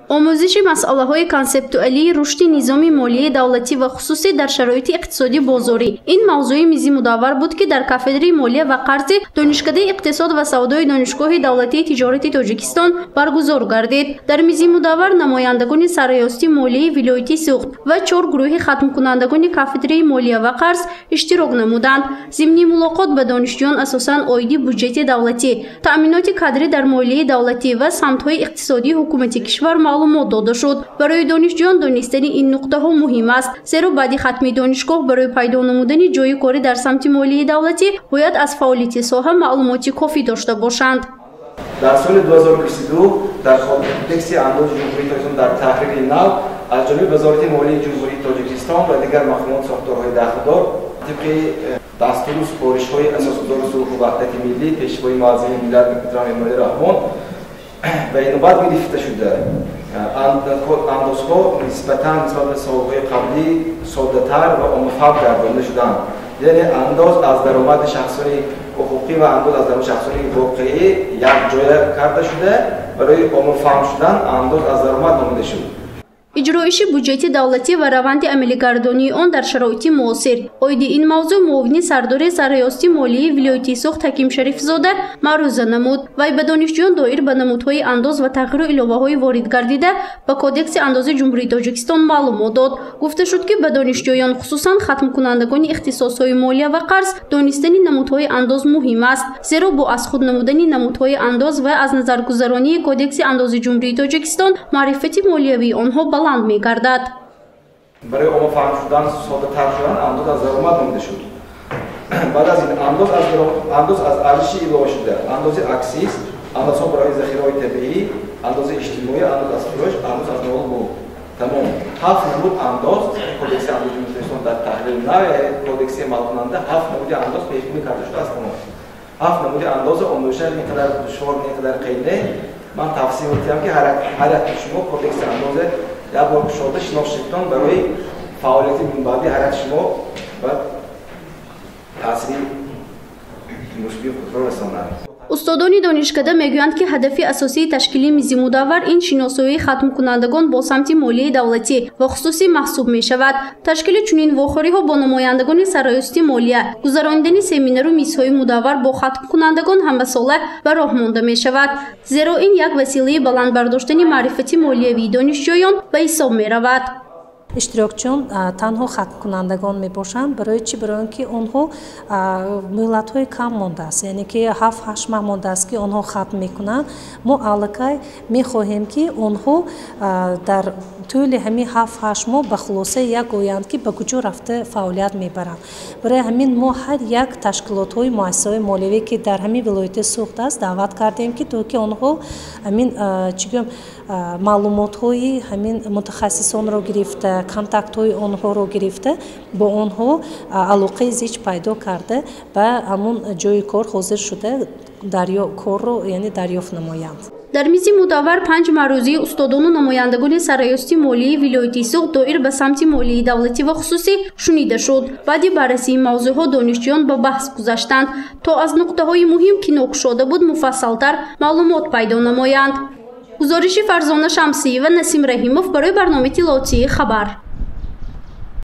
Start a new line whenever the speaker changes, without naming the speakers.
آموزش مسئله‌های کانسپتوالی رشد نظام مالی دولتی و خصوصی در شرایط اقتصادی بازاری این موضوع میزی مداور بود که در کافدری مالیه و قرض دانشکده اقتصاد و سودای دانشگاه دولتی تجارت تاجیکستان برگزار گردید. در میزی مداور نمایندگان سرایاستی مالی ولایت سوخت و 4 گروه ختم کنندگان کافدری مالیه و قرض اشتراک نمودند. ضمن ملاقات با دانشجویان اساساً عاید بودجه دولتی، تأمینات کادری در مالیه دولتی و سمت‌های اقتصادی حکومت کشور معلومات داده شد. برای دانشجویان دانستن این نکته ها مهم است، زیرا بعد ختم دانشگاه برای پیدا نمودن جای کاری در سمت مالی دولتی باید از فعالیت ساحه معلوماتی کافی داشته باشند.
در سال 2022 در کدکس انداز جمهوری تاجیکستان در تحریر نو از جانب وزارت مالیه جمهوری تاجیکستان و دیگر مقامات ساختارهای داخلدار طبق دستور و سپارش‌های اساسگذار صلح و وحدت ملی پیشوای معظم ملت محترم امامزاده رحمان و این بعد گرفته شده. اندازها نسبت به سالهای قبلی ساده‌تر و عام‌فهم گردانده شدند. یعنی انداز از درآمد شخصی حقوقی و انداز از درآمد شخصی واقعی یک جای کرده شده. برای عام‌فهم شدن انداز از درآمد نامیده شد.
اجرایش بودجه دولتی و روند عملی‌گردانی آن در شرایط معاصر. عاید این موضوع معاون سردار سرایاستی مالی ولایت سوخت حکیم شریف زاده معروضه نمود. وی به دانشجویان دایر به نمودهای انداز و تغییر و علاوه‌های وارد گردیده به کدکس انداز جمهوری تاجیکستان معلومات داد. گفته شد که به دانشجویان خصوصاً ختم کنندگان اختصاص‌های مالیه و قرض دانستن نمودهای انداز مهم است، زیرا با از خود نمودن نمودهای انداز و از نظر گذرانی کدکس انداز جمهوری تاجیکستان معرفت مالیوی آنها بلند می‌گردد.
برای عام‌فهم شدن ساده‌تر شدن انداز از درآمد نامیده شد. بعد از این انداز از ارزش اضافه شده، انداز اکسیس، اندازها برای ذخیره‌های طبیعی، انداز اجتماعی، انداز از فروش، انداز از مال بود. تمام 7 نمود انداز کدکس انداز جمهوری تاجیکستان در تحلیل نو کدکس مال کننده 7 نمود انداز پیش بینی کرده شده است. 7 نمود انداز آموزش اینقدر دشوار اینقدر قیمه. من توصیه می‌کنم که هر یک شما کدکس انداز یا با شده شناختن برای فعالیت منبعی حرکت شما و تاثیر مثبت خود را رساند.
استادان دانشکده میگویند که هدف اساسی تشکیل میزی مداور این شناسایی ختم کنندگان با سمت مالی دولتی و خصوصی محسوب می شود. تشکیل چنین واخوری ها با نمایندگان سرایاستی مالیه، گذراندن سمینار و میزهای مداور با ختم کنندگان همساله و راه مانده می شود، زیرا این یک وسیله بلند برداشتن معرفت مالیوی دانشجویان به حساب می رود.
اشتراکچیان تنها ختم کنندگان می باشند. برای چی؟ برای اینکه آنها مهلت های کم مانده است، یعنی که 7-8 ماه مانده است که آنها ختم میکنند. ما الکی می خواهیم که آنها در طول همین 7-8 ماه به خلاصه یک گویند که به کجا رفته فعالیت میبرند. برای همین ما هر یک تشکیلات های مؤسسه مالیوی که در همین ولایت سوخت است دعوت کردیم که تو که آنها همین معلومات های همین متخصصان رو گرفته، کانتاکت های آنها رو گرفته، با آنها علاقه زیچ پیدا کرده و همون جای کار حاضر شده کار رو یعنی دریافت نمایند.
در میزی مداور 5 معروضه استادان و نمایندگان سرایاستی مالی ولایت سوخت دایر به سمت مالی دولتی و خصوصی شنیده شد. بعد بررسی موضوعها دانشجویان به بحث گذاشتند تا از نقطه های مهم که نقش شده بود مفصلتر معلومات پیدا نمایند. گزارش فرزانه شمسی و نسیم رحیموف برای برنامه اطلاعاتی خبر.